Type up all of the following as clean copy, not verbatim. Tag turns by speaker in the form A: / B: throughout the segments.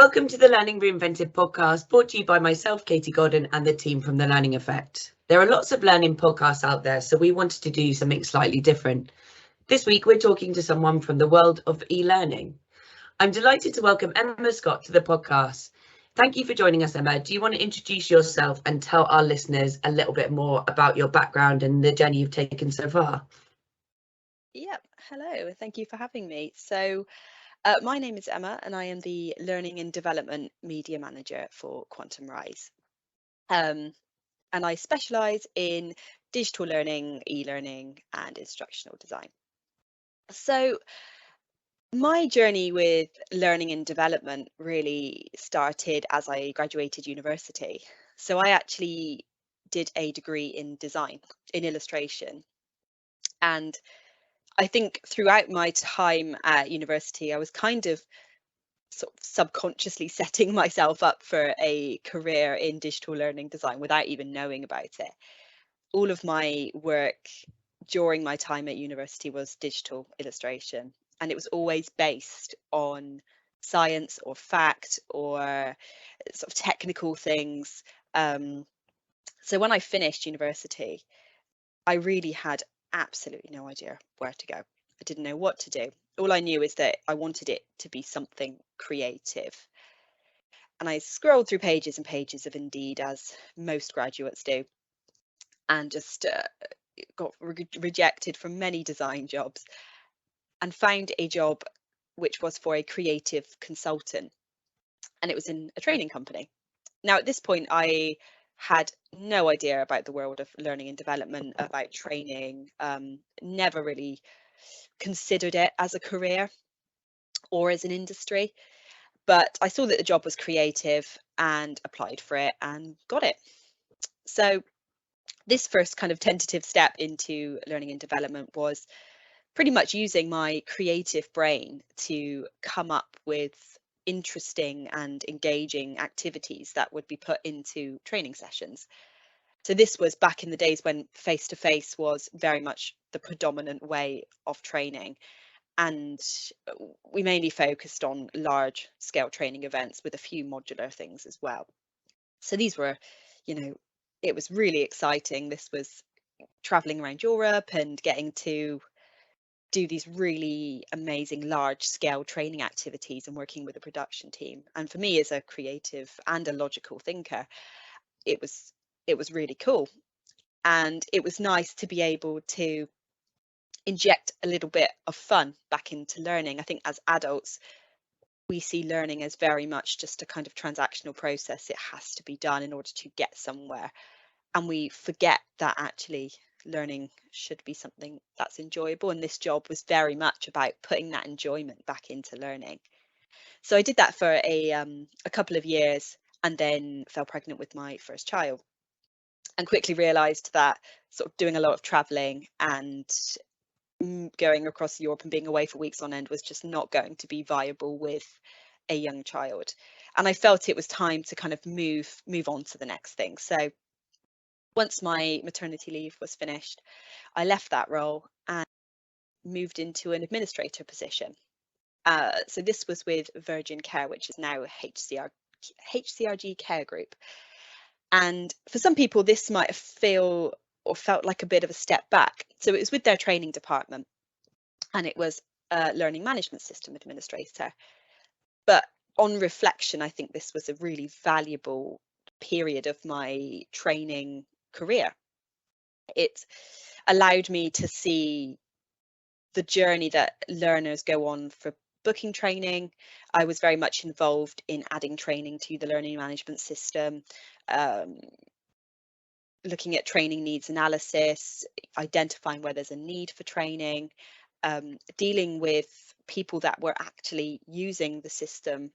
A: Welcome to the Learning Reinvented podcast, brought to you by myself, Katie Godden, and the team from The Learning Effect. There are lots of learning podcasts out there, so we wanted to do something slightly different. This week, we're talking to someone from the world of e-learning. I'm delighted to welcome Emma Scott to the podcast. Thank you for joining us, Emma. Do you want to introduce yourself and tell our listeners a little bit more about your background and the journey you've taken so far?
B: Yep. Hello. Thank you for having me. My name is Emma, and I am the Learning and Development Media Manager for Quantum Rise. And I specialise in digital learning, e-learning, and instructional design. So my journey with learning and development really started as I graduated university. So I actually did a degree in design, in illustration. And I think throughout my time at university, I was kind of sort of subconsciously setting myself up for a career in digital learning design without even knowing about it. All of my work during my time at university was digital illustration, and it was always based on science or fact or sort of technical things. So when I finished university, I really had absolutely no idea where to go. I didn't know what to do. All I knew is that I wanted it to be something creative. And I scrolled through pages and pages of Indeed, as most graduates do, and just got rejected from many design jobs and found a job which was for a creative consultant. And it was in a training company. Now, at this point, I had no idea about the world of learning and development, about training, never really considered it as a career or as an industry. But I saw that the job was creative and applied for it and got it. So this first kind of tentative step into learning and development was pretty much using my creative brain to come up with interesting and engaging activities that would be put into training sessions. So this was back in the days when face-to-face was very much the predominant way of training. And we mainly focused on large scale training events with a few modular things as well. So these were, it was really exciting. This was traveling around Europe and getting to do these really amazing large scale training activities and working with a production team. And for me, as a creative and a logical thinker, it was really cool. And it was nice to be able to inject a little bit of fun back into learning. I think as adults, we see learning as very much just a kind of transactional process. It has to be done in order to get somewhere. And we forget that actually learning should be something that's enjoyable. And this job was very much about putting that enjoyment back into learning. So I did that for a couple of years and then fell pregnant with my first child and quickly realized that sort of doing a lot of traveling and going across Europe and being away for weeks on end was just not going to be viable with a young child. And I felt it was time to kind of move on to the next thing. So once my maternity leave was finished, I left that role and moved into an administrator position. So this was with Virgin Care, which is now HCRG Care Group. And for some people, this might felt like a bit of a step back. So it was with their training department, and it was a learning management system administrator. But on reflection, I think this was a really valuable period of my training career. It allowed me to see the journey that learners go on for booking training. I was very much involved in adding training to the learning management system, looking at training needs analysis, identifying where there's a need for training, dealing with people that were actually using the system,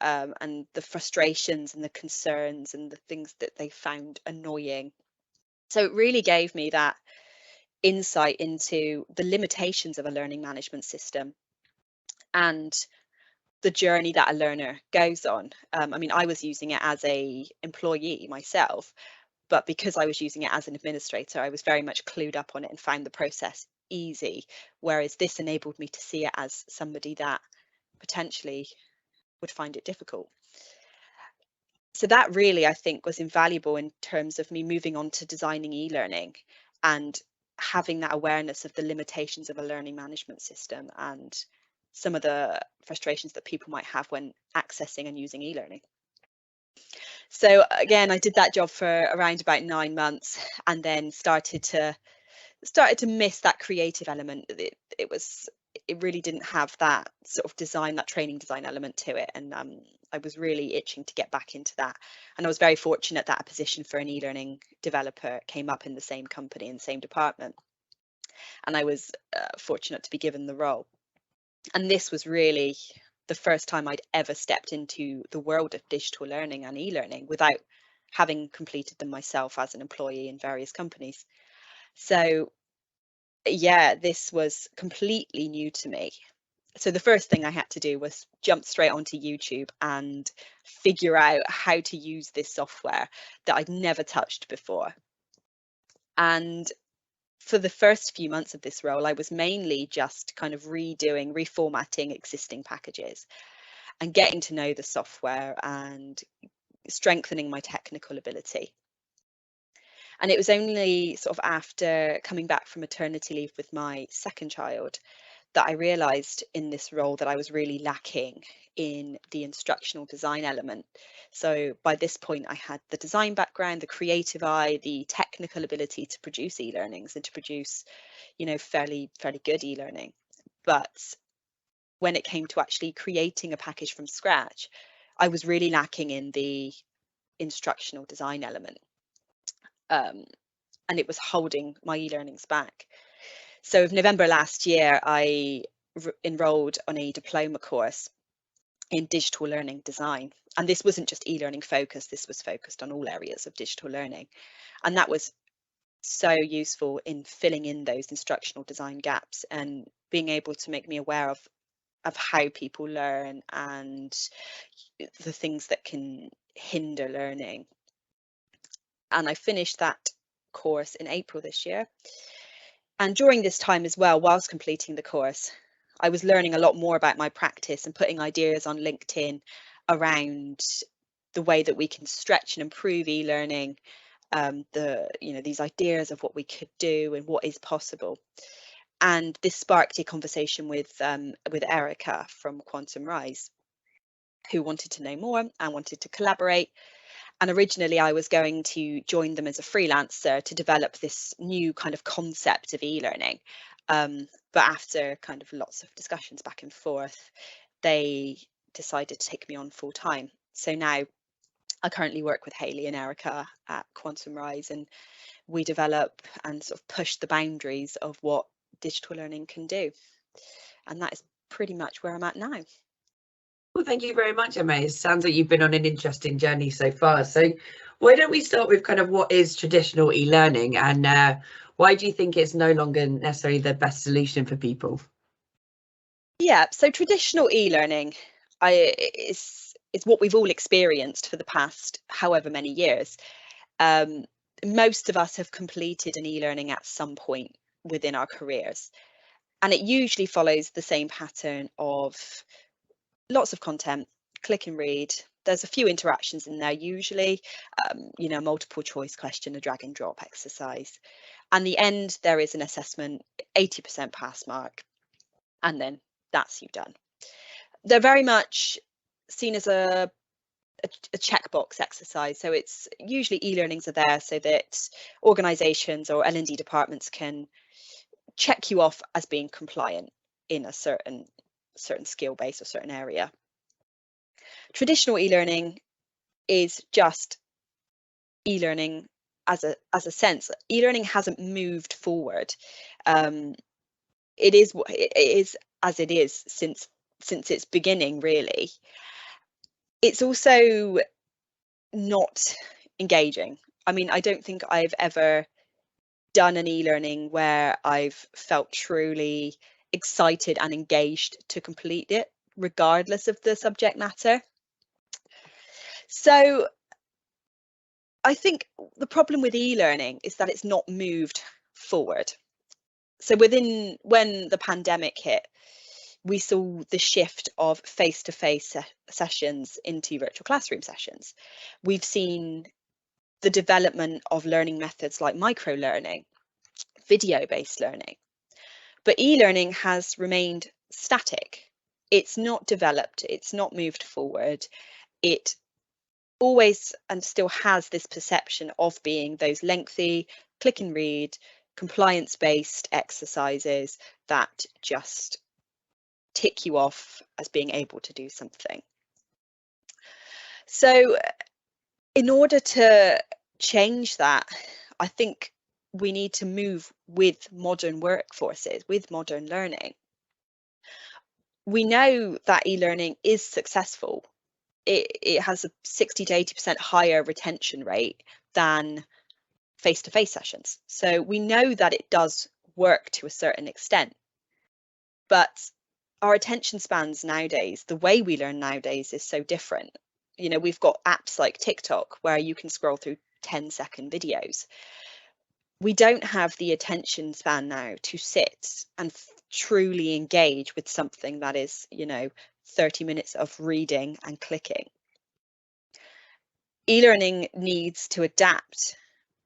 B: and the frustrations and the concerns and the things that they found annoying. So it really gave me that insight into the limitations of a learning management system and the journey that a learner goes on. I mean, I was using it as an employee myself, but because I was using it as an administrator, I was very much clued up on it and found the process easy, whereas this enabled me to see it as somebody that potentially would find it difficult. So that really, I think, was invaluable in terms of me moving on to designing e-learning and having that awareness of the limitations of a learning management system and some of the frustrations that people might have when accessing and using e-learning. So again, I did that job for around about 9 months and then started to miss that creative element. It really didn't have that sort of design, that training design element to it, and I was really itching to get back into that. And I was very fortunate that a position for an e-learning developer came up in the same company, in the same department, and I was fortunate to be given the role. And this was really the first time I'd ever stepped into the world of digital learning and e-learning without having completed them myself as an employee in various companies. So yeah, this was completely new to me. So the first thing I had to do was jump straight onto YouTube and figure out how to use this software that I'd never touched before. And for the first few months of this role, I was mainly just kind of reformatting existing packages and getting to know the software and strengthening my technical ability. And it was only sort of after coming back from maternity leave with my second child that I realized in this role that I was really lacking in the instructional design element. So by this point, I had the design background, the creative eye, the technical ability to produce e-learnings and to produce, fairly good e-learning. But when it came to actually creating a package from scratch, I was really lacking in the instructional design element. And it was holding my e-learnings back. So in November last year, I enrolled on a diploma course in digital learning design. And this wasn't just e-learning focused, this was focused on all areas of digital learning. And that was so useful in filling in those instructional design gaps and being able to make me aware of how people learn and the things that can hinder learning. And I finished that course in April this year. And during this time as well, whilst completing the course, I was learning a lot more about my practice and putting ideas on LinkedIn around the way that we can stretch and improve e-learning, these ideas of what we could do and what is possible. And this sparked a conversation with Erica from Quantum Rise, who wanted to know more and wanted to collaborate. And originally I was going to join them as a freelancer to develop this new kind of concept of e-learning. But after kind of lots of discussions back and forth, they decided to take me on full time. So now I currently work with Hayley and Erica at Quantum Rise, and we develop and sort of push the boundaries of what digital learning can do. And that is pretty much where I'm at now.
A: Well, thank you very much, Emma. It sounds like you've been on an interesting journey so far. So why don't we start with kind of what is traditional e-learning and why do you think it's no longer necessarily the best solution for people?
B: Yeah, so traditional e-learning is what we've all experienced for the past however many years. Most of us have completed an e-learning at some point within our careers, and it usually follows the same pattern of lots of content, click and read. There's a few interactions in there usually, multiple choice question, a drag and drop exercise. And the end, there is an assessment, 80% pass mark, and then that's you done. They're very much seen as a checkbox exercise. So it's usually e-learnings are there so that organizations or L&D departments can check you off as being compliant in a certain skill base or certain area. Traditional e-learning is just e-learning as a sense. E-learning hasn't moved forward. It is as it is since its beginning, really. It's also not engaging. I mean, I don't think I've ever done an e-learning where I've felt truly excited and engaged to complete it, regardless of the subject matter. So I think the problem with e-learning is that it's not moved forward. So when the pandemic hit, we saw the shift of face-to-face sessions into virtual classroom sessions. We've seen the development of learning methods like micro-learning, video-based learning. But e-learning has remained static. It's not developed, it's not moved forward. It always and still has this perception of being those lengthy, click and read, compliance-based exercises that just tick you off as being able to do something. So in order to change that, I think we need to move with modern workforces, with modern learning. We know that e-learning is successful. It has a 60 to 80% higher retention rate than face-to-face sessions. So we know that it does work to a certain extent. But our attention spans nowadays, the way we learn nowadays is so different. You know, we've got apps like TikTok where you can scroll through 10-second videos. We don't have the attention span now to sit and truly engage with something that is, 30 minutes of reading and clicking. E-learning needs to adapt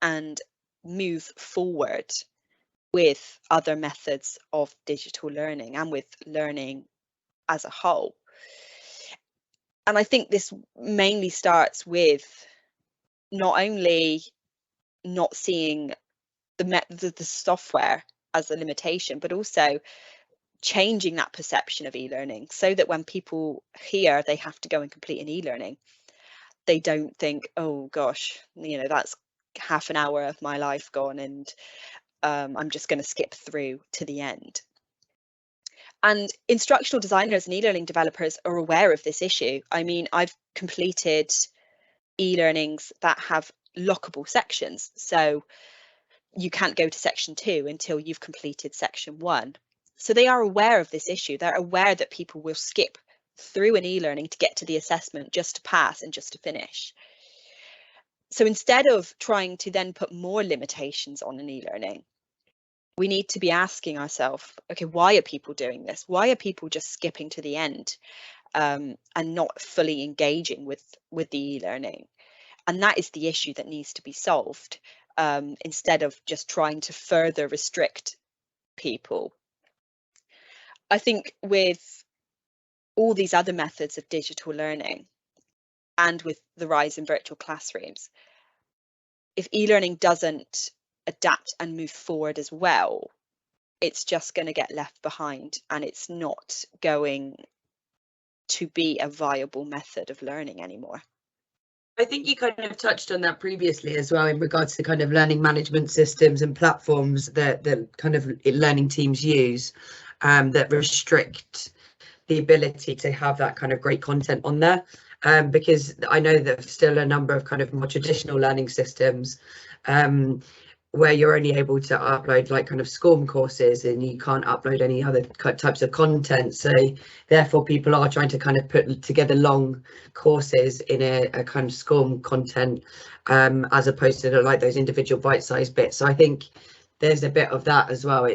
B: and move forward with other methods of digital learning and with learning as a whole. And I think this mainly starts with not only not seeing the software as a limitation, but also changing that perception of e-learning so that when people hear they have to go and complete an e-learning, they don't think, oh gosh, that's half an hour of my life gone and I'm just going to skip through to the end. And instructional designers and e-learning developers are aware of this issue. I mean, I've completed e-learnings that have lockable sections. So you can't go to section 2 until you've completed section 1. So they are aware of this issue. They're aware that people will skip through an e-learning to get to the assessment just to pass and just to finish. So instead of trying to then put more limitations on an e-learning, we need to be asking ourselves, okay, why are people doing this? Why are people just skipping to the end and not fully engaging with the e-learning? And that is the issue that needs to be solved instead of just trying to further restrict people. I think with all these other methods of digital learning and with the rise in virtual classrooms, if e-learning doesn't adapt and move forward as well, it's just going to get left behind and it's not going to be a viable method of learning anymore.
A: I think you kind of touched on that previously as well in regards to kind of learning management systems and platforms that kind of learning teams use that restrict the ability to have that kind of great content on there. Because I know that there's still a number of kind of more traditional learning systems where you're only able to upload like kind of SCORM courses and you can't upload any other types of content. So therefore people are trying to kind of put together long courses in a kind of SCORM content as opposed to like those individual bite-sized bits. So I think there's a bit of that as well.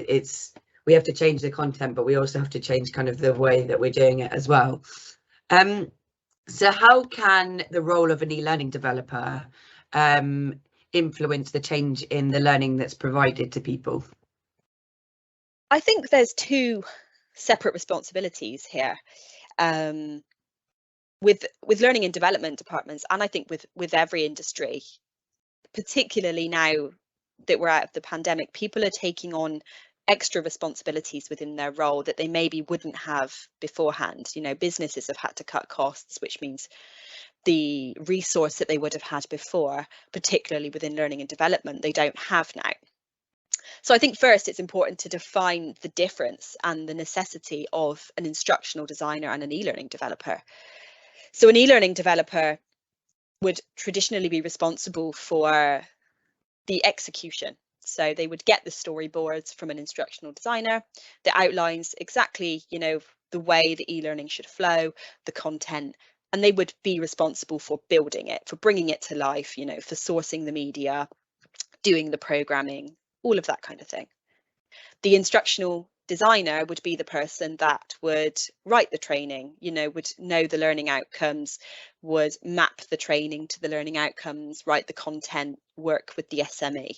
A: We have to change the content, but we also have to change kind of the way that we're doing it as well. So how can the role of an e-learning developer influence the change in the learning that's provided to people?
B: I think there's two separate responsibilities here with learning and development departments, and I think with every industry, particularly now that we're out of the pandemic, people are taking on extra responsibilities within their role that they maybe wouldn't have beforehand. Businesses have had to cut costs, which means the resource that they would have had before, particularly within learning and development, they don't have now. So I think first it's important to define the difference and the necessity of an instructional designer and an e-learning developer. So an e-learning developer would traditionally be responsible for the execution. So they would get the storyboards from an instructional designer that outlines exactly, the way the e-learning should flow, the content, and they would be responsible for building it, for bringing it to life, for sourcing the media, doing the programming, all of that kind of thing. The instructional designer would be the person that would write the training, would know the learning outcomes, would map the training to the learning outcomes, write the content, work with the SME.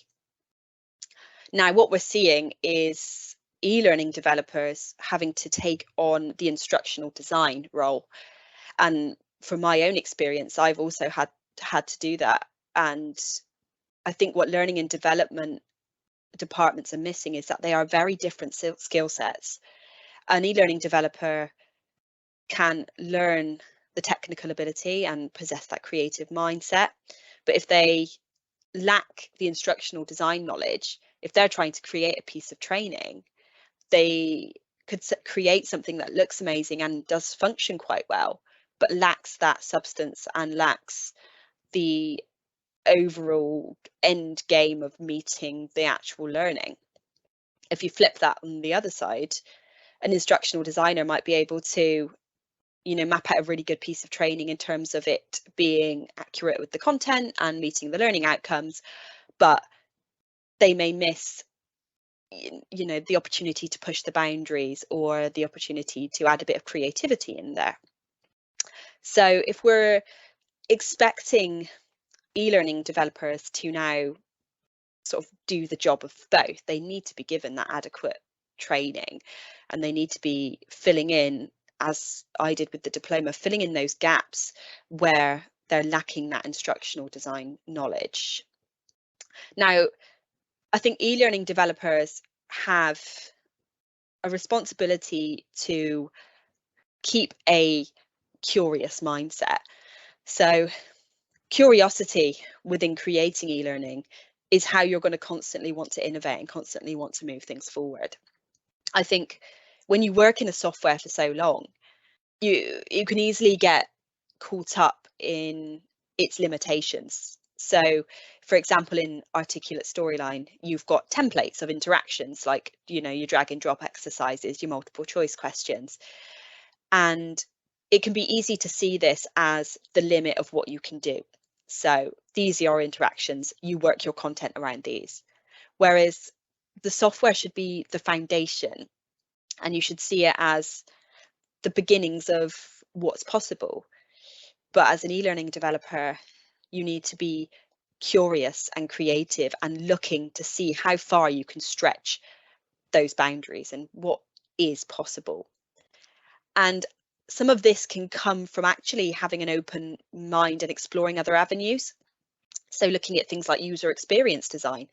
B: Now, what we're seeing is e-learning developers having to take on the instructional design role. And from my own experience, I've also had to do that. And I think what learning and development departments are missing is that they are very different skill sets. An e-learning developer can learn the technical ability and possess that creative mindset, but if they lack the instructional design knowledge, if they're trying to create a piece of training, they could create something that looks amazing and does function quite well, but lacks that substance and lacks the overall end game of meeting the actual learning. If you flip that on the other side, an instructional designer might be able to, map out a really good piece of training in terms of it being accurate with the content and meeting the learning outcomes, but they may miss, the opportunity to push the boundaries or the opportunity to add a bit of creativity in there. So if we're expecting e-learning developers to now sort of do the job of both, they need to be given that adequate training, and they need to be filling in, as I did with the diploma, filling in those gaps where they're lacking that instructional design knowledge. Now, I think e-learning developers have a responsibility to keep a curious mindset. So curiosity within creating e-learning is how you're going to constantly want to innovate and constantly want to move things forward. I think when you work in a software for so long, you can easily get caught up in its limitations. So, for example, in Articulate Storyline, you've got templates of interactions like, your drag and drop exercises, your multiple choice questions. And it can be easy to see this as the limit of what you can do. So these are your interactions, you work your content around these. Whereas the software should be the foundation, and you should see it as the beginnings of what's possible. But as an e-learning developer, you need to be curious and creative and looking to see how far you can stretch those boundaries and what is possible. And some of this can come from actually having an open mind and exploring other avenues. So looking at things like user experience design,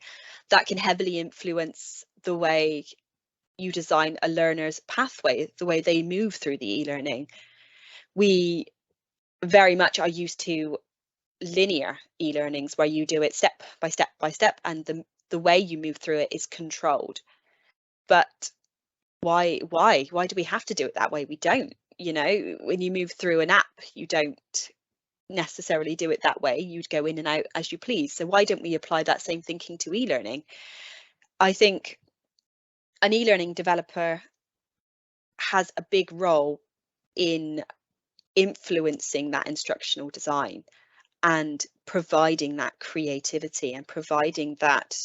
B: that can heavily influence the way you design a learner's pathway, the way they move through the e-learning. We very much are used to linear e-learnings where you do it step by step by step, and the way you move through it is controlled. But why do we have to do it that way? We don't. When you move through an app, you don't necessarily do it that way. You'd go in and out as you please. So why don't we apply that same thinking to e-learning? I think an e-learning developer has a big role in influencing that instructional design and providing that creativity and providing that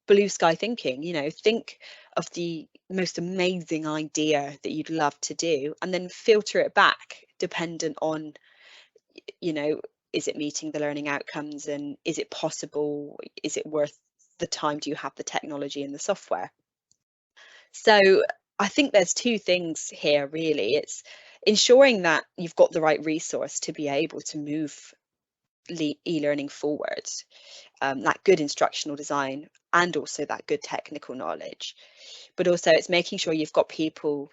B: blue sky thinking. Think of the most amazing idea that you'd love to do and then filter it back dependent on, is it meeting the learning outcomes, and is it possible? Is it worth the time? Do you have the technology and the software? So I think there's two things here, really. It's ensuring that you've got the right resource to be able to move e-learning forward, that good instructional design and also that good technical knowledge. But also it's making sure you've got people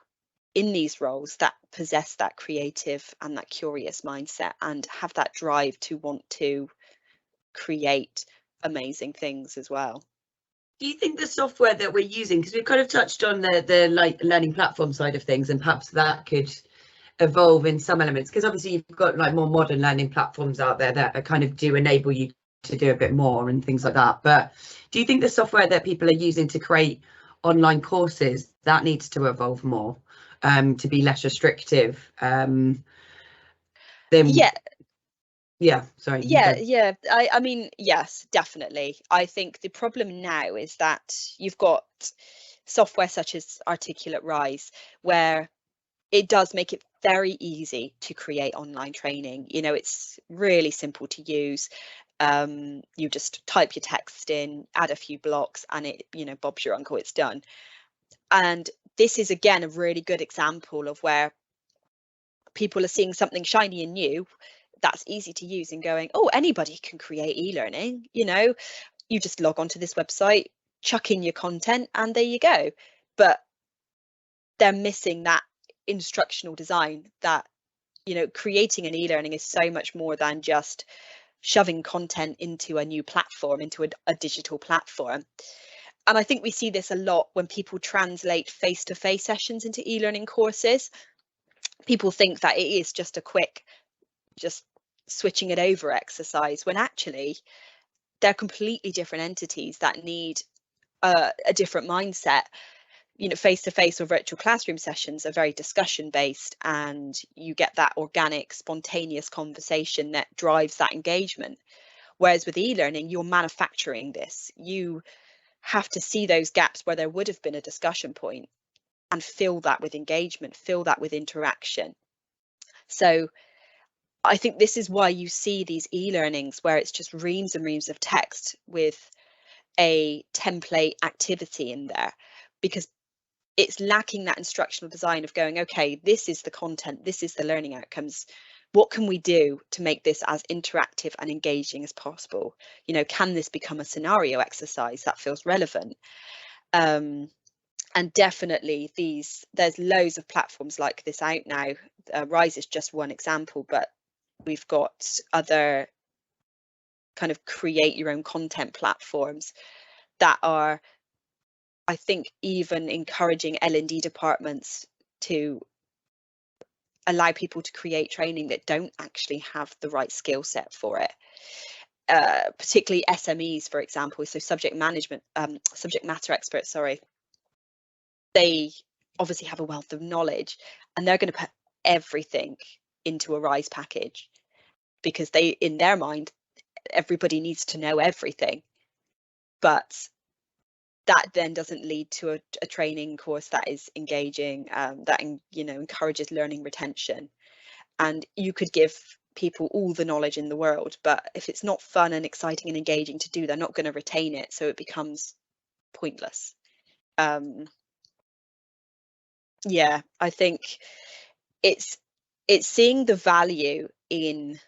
B: in these roles that possess that creative and that curious mindset and have that drive to want to create amazing things as well.
A: Do you think the software that we're using, because we've kind of touched on the like learning platform side of things, and perhaps that could evolve in some elements, because obviously you've got like more modern learning platforms out there that are kind of do enable you to do a bit more and things like that, but do you think the software that people are using to create online courses, that needs to evolve more, to be less restrictive, than
B: I mean, yes, definitely. I think the problem now is that you've got software such as Articulate Rise, where it does make it very easy to create online training. You know, it's really simple to use. You just type your text in, add a few blocks, and it, you know, Bob's your uncle, it's done. And this is, again, a really good example of where people are seeing something shiny and new that's easy to use and going, oh, anybody can create e-learning. You know, you just log onto this website, chuck in your content, and there you go. But they're missing that instructional design, that, you know, creating an e-learning is so much more than just shoving content into a new platform, into a digital platform. And I think we see this a lot when people translate face-to-face sessions into e-learning courses. People think that it is just a quick, just switching it over exercise, when actually they're completely different entities that need a different mindset. You know, face-to-face or virtual classroom sessions are very discussion based, and you get that organic, spontaneous conversation that drives that engagement. Whereas with e-learning, you're manufacturing this. You have to see those gaps where there would have been a discussion point and fill that with engagement, fill that with interaction. So I think this is why you see these e-learnings where it's just reams and reams of text with a template activity in there, because it's lacking that instructional design of going, okay, this is the content, this is the learning outcomes. What can we do to make this as interactive and engaging as possible? You know, can this become a scenario exercise that feels relevant? And definitely there's loads of platforms like this out now. Rise is just one example, but we've got other kind of create your own content platforms that are, I think, even encouraging L&D departments to allow people to create training that don't actually have the right skill set for it. Particularly SMEs, for example, so subject matter experts, sorry. They obviously have a wealth of knowledge, and they're going to put everything into a Rise package because they, in their mind, everybody needs to know everything. But that then doesn't lead to a training course that is engaging, that, you know, encourages learning retention. And you could give people all the knowledge in the world, but if it's not fun and exciting and engaging to do, they're not going to retain it, so it becomes pointless. Yeah, I think it's seeing the value in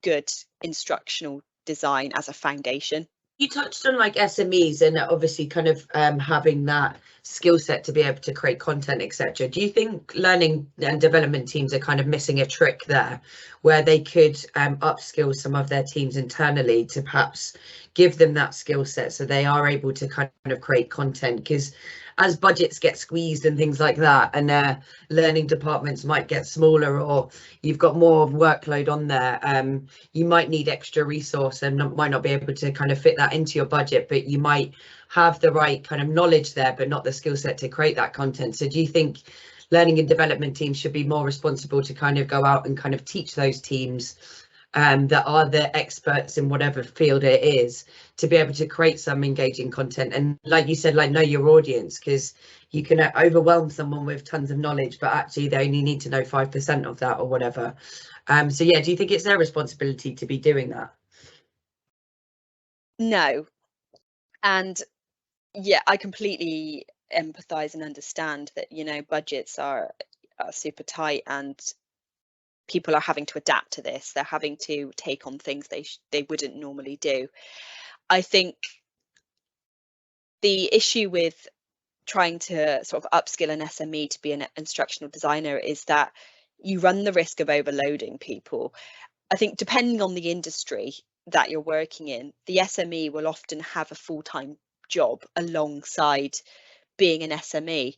B: good instructional design as a foundation.
A: You touched on like SMEs and obviously kind of having that skill set to be able to create content, etc. Do you think learning and development teams are kind of missing a trick there, where they could upskill some of their teams internally to perhaps give them that skill set so they are able to kind of create content? Because as budgets get squeezed and things like that, and learning departments might get smaller, or you've got more workload on there, you might need extra resource and might not be able to kind of fit that into your budget, but you might have the right kind of knowledge there, but not the skill set to create that content. So do you think learning and development teams should be more responsible to kind of go out and kind of teach those teams that are the experts in whatever field it is, to be able to create some engaging content? And like you said, like, know your audience, because you can overwhelm someone with tons of knowledge, but actually they only need to know 5% of that or whatever. So yeah, do you think it's their responsibility to be doing that?
B: No. And yeah, I completely empathize and understand that, you know, budgets are super tight and people are having to adapt to this. They're having to take on things they wouldn't normally do. I think the issue with trying to sort of upskill an SME to be an instructional designer is that you run the risk of overloading people. I think depending on the industry that you're working in, the SME will often have a full-time job alongside being an SME.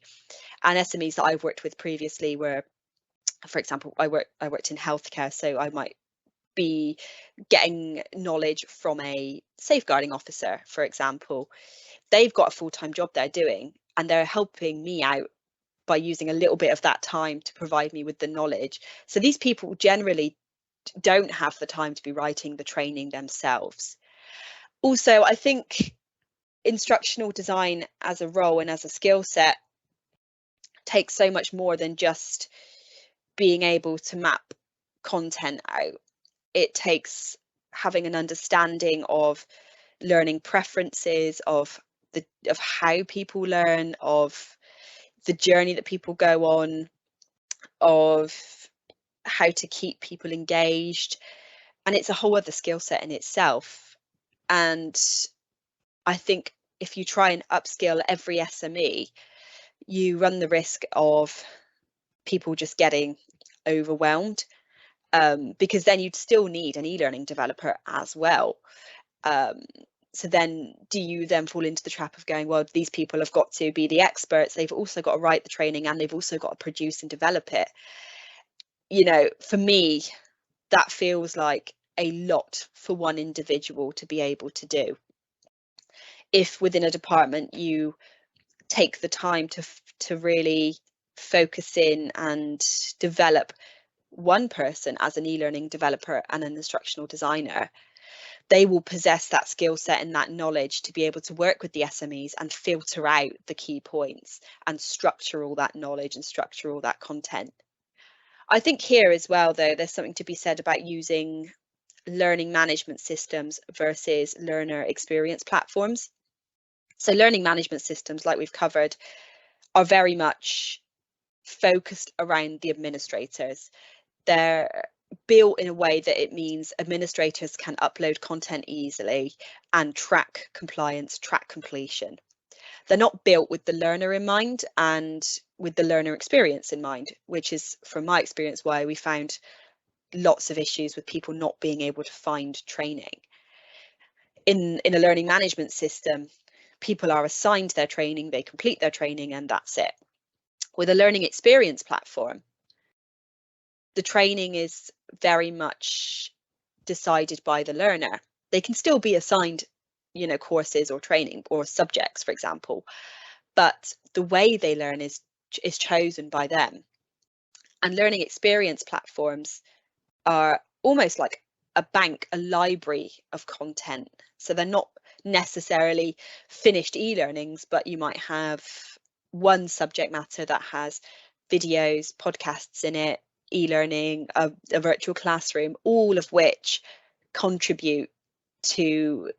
B: And SMEs that I've worked with previously were, for example, I worked in healthcare, so I might be getting knowledge from a safeguarding officer, for example. They've got a full-time job they're doing, and they're helping me out by using a little bit of that time to provide me with the knowledge. So these people generally don't have the time to be writing the training themselves. Also, I think instructional design as a role and as a skill set takes so much more than just being able to map content out. It takes having an understanding of learning preferences, of how people learn, of the journey that people go on, of how to keep people engaged. And it's a whole other skill set in itself. And I think if you try and upskill every SME, you run the risk of people just getting overwhelmed, because then you'd still need an e-learning developer as well. So then do you then fall into the trap of going, well, these people have got to be the experts, they've also got to write the training, and they've also got to produce and develop it. You know, for me, that feels like a lot for one individual to be able to do. If within a department you take the time to really focus in and develop one person as an e-learning developer and an instructional designer, they will possess that skill set and that knowledge to be able to work with the SMEs and filter out the key points and structure all that knowledge and structure all that content. I think here as well, though, there's something to be said about using learning management systems versus learner experience platforms. So learning management systems, like we've covered, are very much focused around the administrators. They're built in a way that it means administrators can upload content easily and track compliance, track completion. They're not built with the learner in mind and with the learner experience in mind, which is, from my experience, why we found lots of issues with people not being able to find training. In a learning management system, people are assigned their training, they complete their training, and that's it. With a learning experience platform, the training is very much decided by the learner. They can still be assigned, you know, courses or training or subjects, for example, but the way they learn is chosen by them. And learning experience platforms are almost like a bank, a library of content. So they're not necessarily finished e-learnings, but you might have one subject matter that has videos, podcasts in it, e-learning, a virtual classroom, all of which contribute to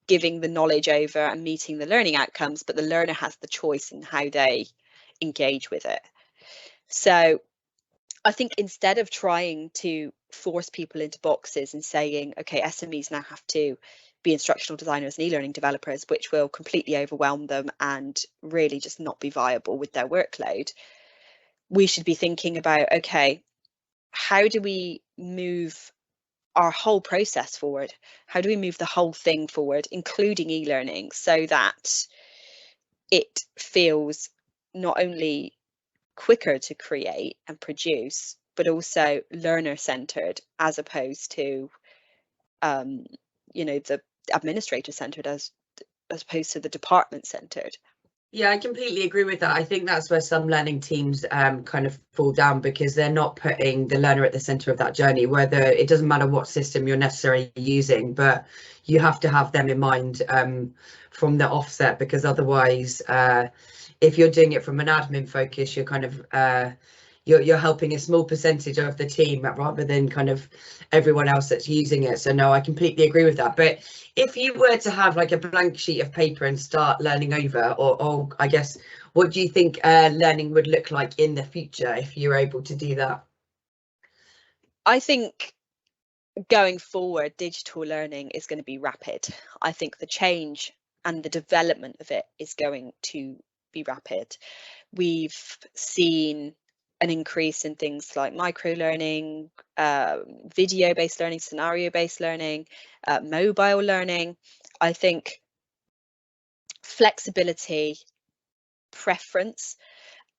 B: giving the knowledge over and meeting the learning outcomes, but the learner has the choice in how they engage with it. So I think instead of trying to force people into boxes and saying, okay, SMEs now have to be instructional designers and e-learning developers, which will completely overwhelm them and really just not be viable with their workload, we should be thinking about, okay, how do we move our whole process forward? How do we move the whole thing forward, including e-learning, so that it feels not only quicker to create and produce, but also learner centered, as opposed to, you know, the administrator centered, as opposed to the department centered.
A: Yeah, I completely agree with that. I think that's where some learning teams kind of fall down, because they're not putting the learner at the center of that journey, whether it doesn't matter what system you're necessarily using, but you have to have them in mind from the offset, because otherwise, if you're doing it from an admin focus, you're kind of you're helping a small percentage of the team rather than kind of everyone else that's using it. So no, I completely agree with that. But if you were to have like a blank sheet of paper and start learning over, or I guess, what do you think learning would look like in the future if you're able to do that?
B: I think going forward, digital learning is going to be rapid. I think the change and the development of it is going to be rapid. We've seen an increase in things like micro learning, video-based learning, scenario-based learning, mobile learning. I think flexibility, preference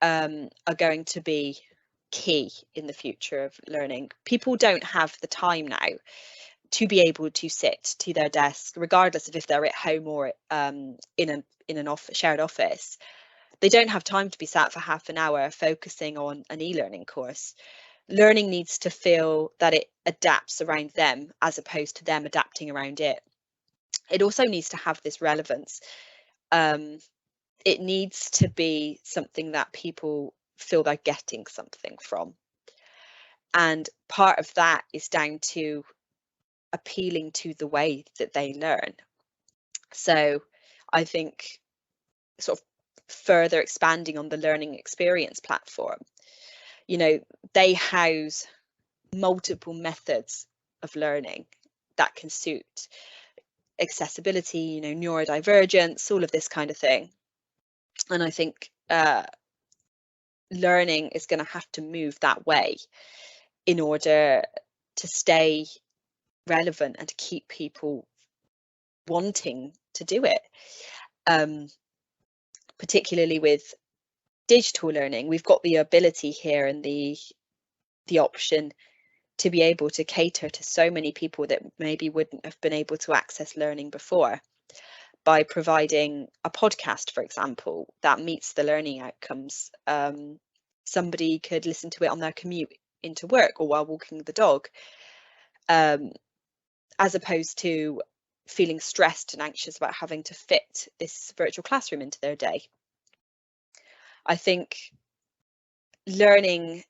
B: are going to be key in the future of learning. People don't have the time now to be able to sit to their desk, regardless of if they're at home or in an shared office. They don't have time to be sat for half an hour focusing on an e-learning course. Learning needs to feel that it adapts around them as opposed to them adapting around it. It also needs to have this relevance. it needs to be something that people feel they're getting something from. And part of that is down to appealing to the way that they learn. So I think sort of further expanding on the learning experience platform, you know, they house multiple methods of learning that can suit accessibility, you know, neurodivergence, all of this kind of thing. And I think learning is going to have to move that way in order to stay relevant and to keep people wanting to do it. Particularly with digital learning, we've got the ability here and the option to be able to cater to so many people that maybe wouldn't have been able to access learning before, by providing a podcast, for example, that meets the learning outcomes. Somebody could listen to it on their commute into work or while walking the dog, as opposed to feeling stressed and anxious about having to fit this virtual classroom into their day. I think learning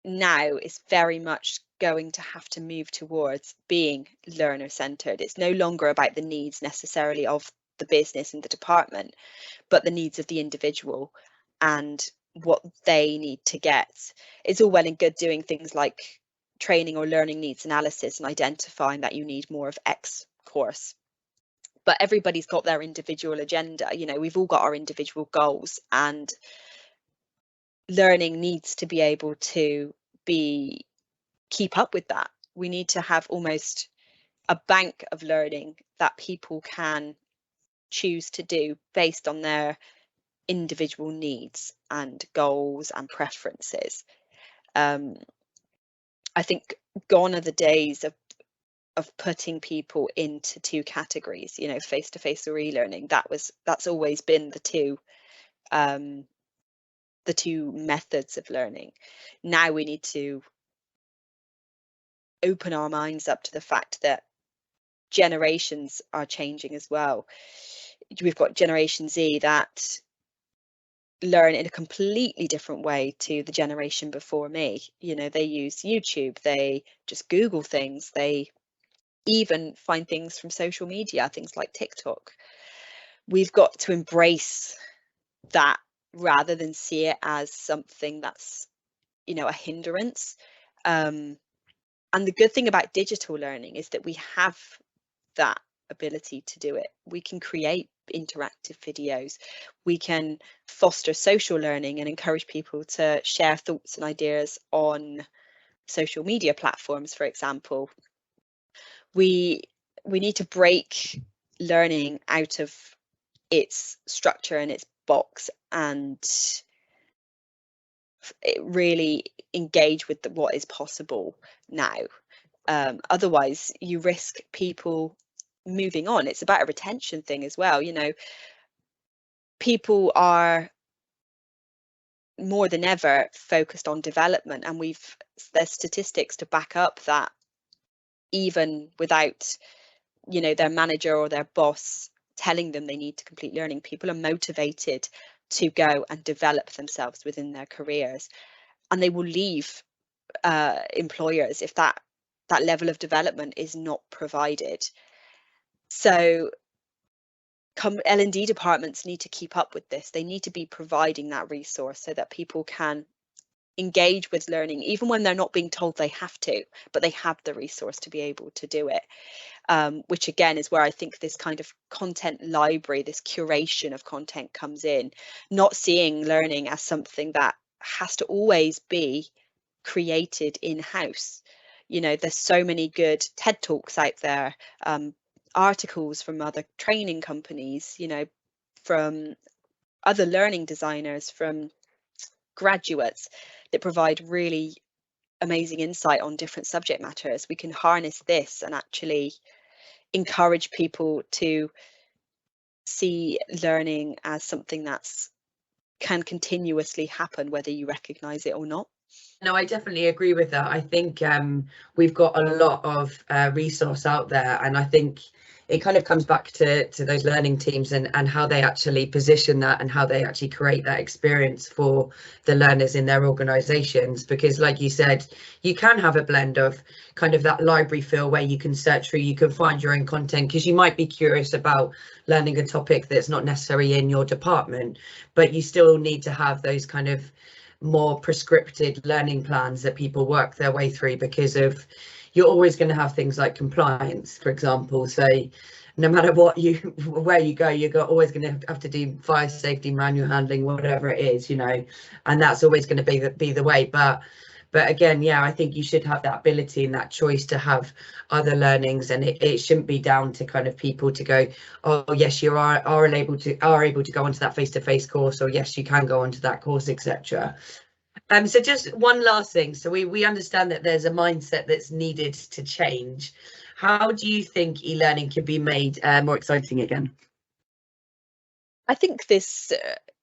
B: now is very much going to have to move towards being learner-centered. It's no longer about the needs necessarily of the business and the department, but the needs of the individual and what they need to get. It's all well and good doing things like training or learning needs analysis and identifying that you need more of X course, but everybody's got their individual agenda. You know, we've all got our individual goals, and learning needs to be able to keep up with that. We need to have almost a bank of learning that people can choose to do based on their individual needs and goals and preferences. I think gone are the days of putting people into two categories, you know, face-to-face or e-learning. That's always been the two methods of learning. Now we need to open our minds up to the fact that generations are changing as well. We've got Generation Z that learn in a completely different way to the generation before me. You know, they use YouTube, they just Google things, they even find things from social media, things like TikTok. We've got to embrace that rather than see it as something that's, you know, a hindrance. And the good thing about digital learning is that we have that ability to do it. We can create interactive videos, we can foster social learning and encourage people to share thoughts and ideas on social media platforms, for example. We need to break learning out of its structure and its box and really engage with what is possible now. Otherwise, you risk people moving on. It's about a retention thing as well. You know, people are more than ever focused on development, and there's statistics to back up that even without, you know, their manager or their boss telling them they need to complete learning, people are motivated to go and develop themselves within their careers, and they will leave employers if that level of development is not provided. So L&D departments need to keep up with this. They need to be providing that resource so that people can engage with learning, even when they're not being told they have to, but they have the resource to be able to do it. Which again is where I think this kind of content library, this curation of content comes in, not seeing learning as something that has to always be created in-house. You know, there's so many good TED Talks out there, articles from other training companies, you know, from other learning designers, from graduates that provide really amazing insight on different subject matters. We can harness this and actually encourage people to see learning as something that's can continuously happen, whether you recognize it or not.
A: no, I definitely agree with that. I think we've got a lot of resource out there, and I think it kind of comes back to those learning teams and how they actually position that and how they actually create that experience for the learners in their organizations. Because like you said, you can have a blend of kind of that library feel where you can search through, you can find your own content, because you might be curious about learning a topic that's not necessarily in your department, but you still need to have those kind of more prescripted learning plans that people work their way through, because of you're always going to have things like compliance, for example. So no matter what you where you go, you're always going to have to do fire safety, manual handling, whatever it is, you know, and that's always going to be the way. But again, yeah, I think you should have that ability and that choice to have other learnings, and it shouldn't be down to kind of people to go, oh yes, you are able to go onto that face-to-face course, or yes, you can go onto that course, etc. So just one last thing. So we understand that there's a mindset that's needed to change. How do you think e-learning can be made more exciting again?
B: I think this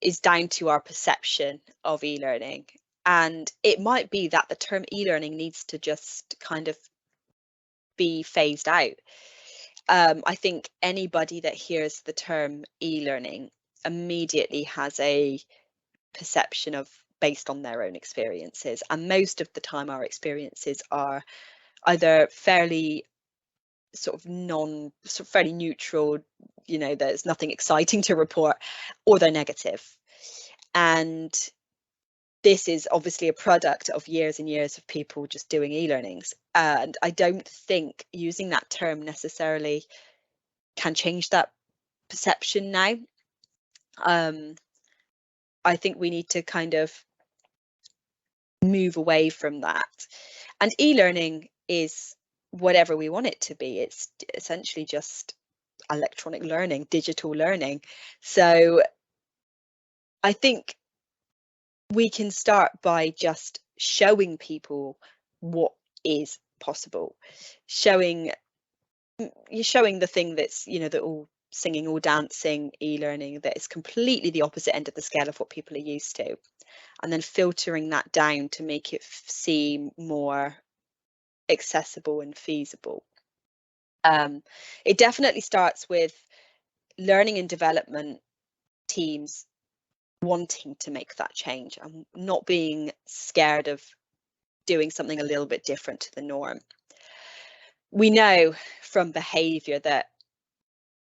B: is down to our perception of e-learning. And it might be that the term e-learning needs to just kind of be phased out. I think anybody that hears the term e-learning immediately has a perception of based on their own experiences. And most of the time our experiences are either fairly fairly neutral, you know, there's nothing exciting to report, or they're negative. And this is obviously a product of years and years of people just doing e-learnings. And I don't think using that term necessarily can change that perception now. I think we need to kind of move away from that. And e-learning is whatever we want it to be. It's essentially just electronic learning, digital learning. So I think we can start by just showing people what is possible, showing the thing that's, you know, the all singing, all dancing e-learning that is completely the opposite end of the scale of what people are used to, and then filtering that down to make it seem more accessible and feasible. It definitely starts with learning and development teams wanting to make that change and not being scared of doing something a little bit different to the norm. We know from behavior that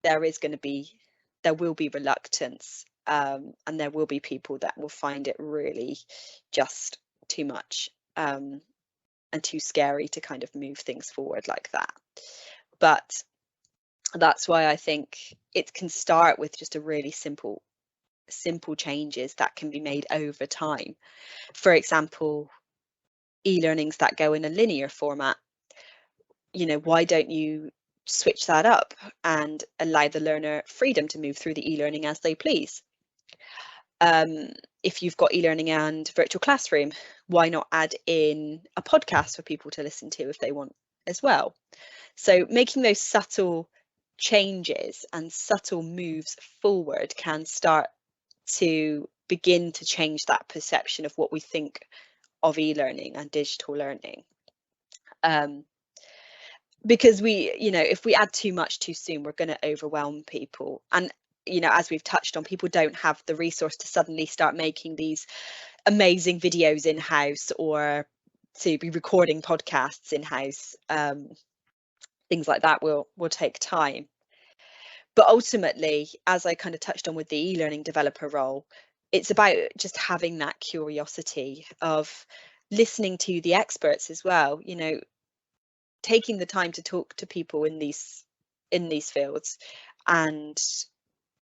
B: there will be reluctance, and there will be people that will find it really just too much, and too scary to kind of move things forward like that. But that's why I think it can start with just a really simple changes that can be made over time. For example, e-learnings that go in a linear format, you know, why don't you switch that up and allow the learner freedom to move through the e-learning as they please? If you've got e-learning and virtual classroom, why not add in a podcast for people to listen to if they want as well? So making those subtle changes and subtle moves forward can start to begin to change that perception of what we think of e-learning and digital learning. Because you know, if we add too much too soon, we're going to overwhelm people. And, you know, as we've touched on, people don't have the resource to suddenly start making these amazing videos in-house, or to be recording podcasts in-house. Things like that will take time. But ultimately, as I kind of touched on with the e-learning developer role, it's about just having that curiosity of listening to the experts as well, you know, taking the time to talk to people in these fields and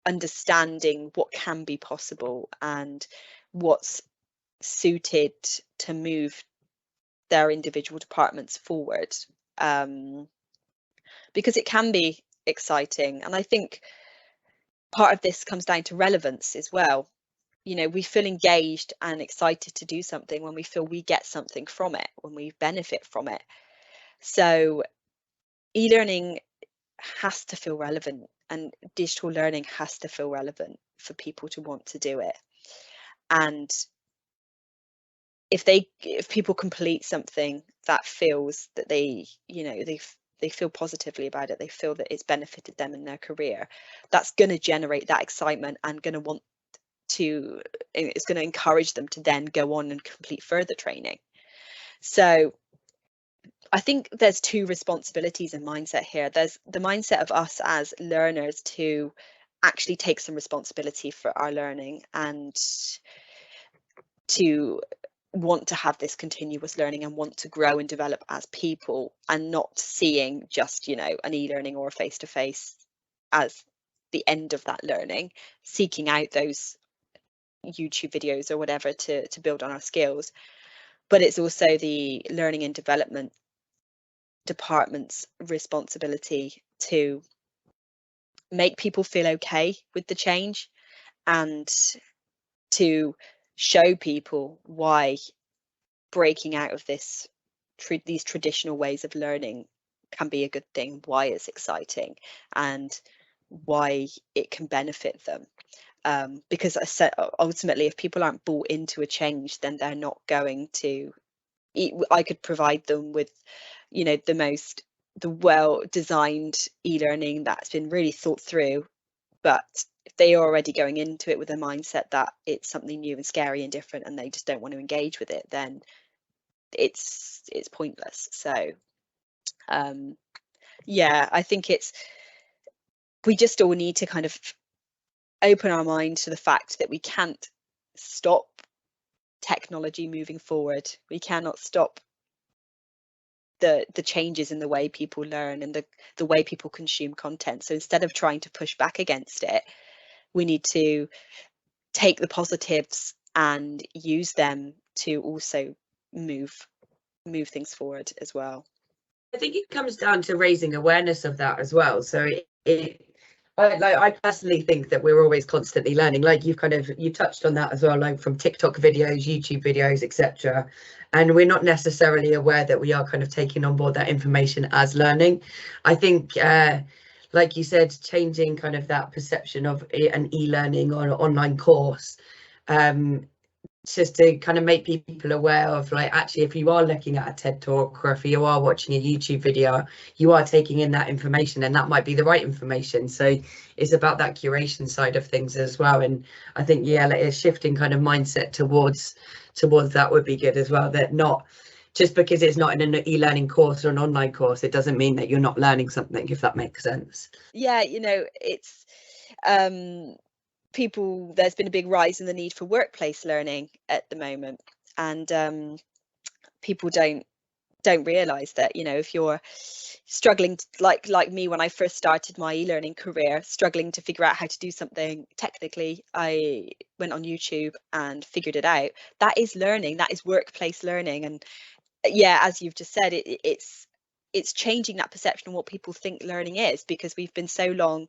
B: understanding what can be possible and what's suited to move their individual departments forward, because it can be exciting. And I think part of this comes down to relevance as well. You know, we feel engaged and excited to do something when we feel we get something from it, when we benefit from it. So e-learning has to feel relevant, and digital learning has to feel relevant for people to want to do it. And if people complete something that feels that they feel positively about it, they feel that it's benefited them in their career, that's going to generate that excitement and it's going to encourage them to then go on and complete further training. So I think there's two responsibilities and mindset here. There's the mindset of us as learners to actually take some responsibility for our learning and to want to have this continuous learning and want to grow and develop as people, and not seeing just, an e-learning or a face-to-face as the end of that learning, seeking out those YouTube videos or whatever to build on our skills. But it's also the learning and development department's responsibility to make people feel okay with the change and to show people why breaking out of these traditional ways of learning can be a good thing, why it's exciting, and why it can benefit them. Because I said, ultimately, if people aren't bought into a change, then they're not going to. I could provide them with, the well-designed e-learning that's been really thought through, but if they are already going into it with a mindset that it's something new and scary and different, and they just don't want to engage with it, then it's pointless. So yeah, I think we just all need to kind of open our mind to the fact that we can't stop technology moving forward. We cannot stop the changes in the way people learn and the way people consume content. So instead of trying to push back against it, we need to take the positives and use them to also move things forward as well.
A: I think it comes down to raising awareness of that as well. So I personally think that we're always constantly learning. Like you touched on that as well, like from TikTok videos, YouTube videos, etc. And we're not necessarily aware that we are kind of taking on board that information as learning. I think, like you said, changing kind of that perception of an e-learning or an online course, just to kind of make people aware of, like, actually, if you are looking at a TED talk or if you are watching a YouTube video, you are taking in that information, and that might be the right information. So it's about that curation side of things as well. And I think, yeah, like, a shifting kind of mindset towards that would be good as well. That not just because it's not in an e-learning course or an online course, it doesn't mean that you're not learning something, if that makes sense.
B: Yeah, it's there's been a big rise in the need for workplace learning at the moment, and people don't realize that, if you're struggling like me when I first started my e-learning career, struggling to figure out how to do something technically, I went on YouTube and figured it out. That is learning, that is workplace learning. And yeah, as you've just said, it's changing that perception of what people think learning is, because we've been so long,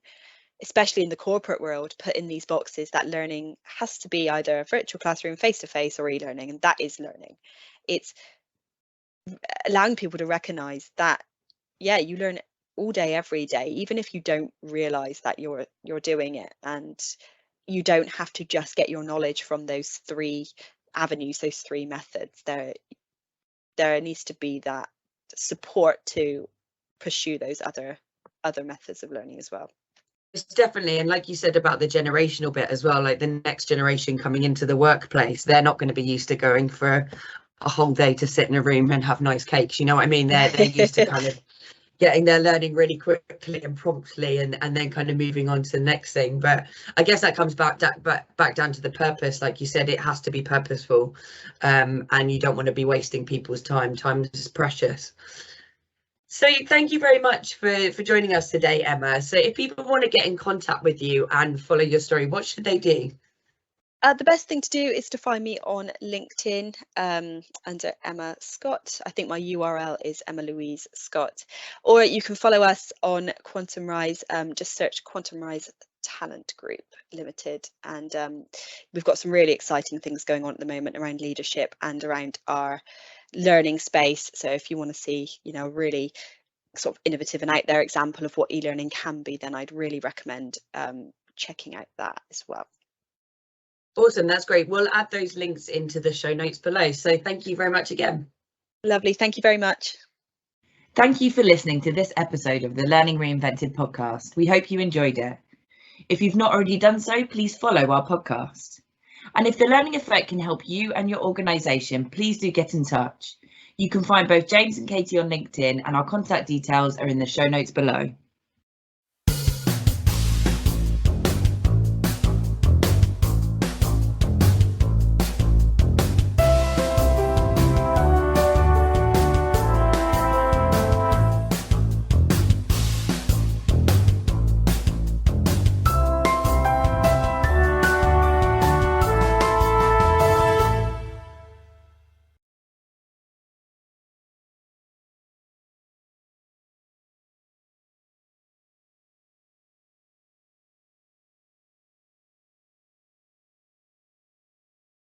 B: especially in the corporate world, put in these boxes that learning has to be either a virtual classroom, face-to-face, or e-learning, and that is learning. It's allowing people to recognize that, yeah, you learn all day, every day, even if you don't realize that you're doing it, and you don't have to just get your knowledge from those three avenues, those three methods. There needs to be that support to pursue those other methods of learning as well.
A: It's definitely, and like you said about the generational bit as well, like the next generation coming into the workplace, they're not going to be used to going for a whole day to sit in a room and have nice cakes. You know what I mean? They're used to kind of getting their learning really quickly and promptly, and then kind of moving on to the next thing. But I guess that comes back down to the purpose. Like you said, it has to be purposeful, and you don't want to be wasting people's time. Time is precious. So thank you very much for joining us today, Emma. So if people want to get in contact with you and follow your story, what should they do?
B: The best thing to do is to find me on LinkedIn under Emma Scott. I think my URL is Emma Louise Scott. Or you can follow us on Quantum Rise. Just search Quantum Rise Talent Group Limited. And we've got some really exciting things going on at the moment around leadership and around our learning space. So if you want to see, really sort of innovative and out there example of what e-learning can be, then I'd really recommend checking out that as well.
A: Awesome, that's great. We'll add those links into the show notes below. So thank you very much again.
B: Lovely, thank you very much.
C: Thank you for listening to this episode of the Learning Reinvented podcast. We hope you enjoyed it. If you've not already done so, please follow our podcast. And if the Learning Effect can help you and your organisation, please do get in touch. You can find both James and Katie on LinkedIn, and our contact details are in the show notes below.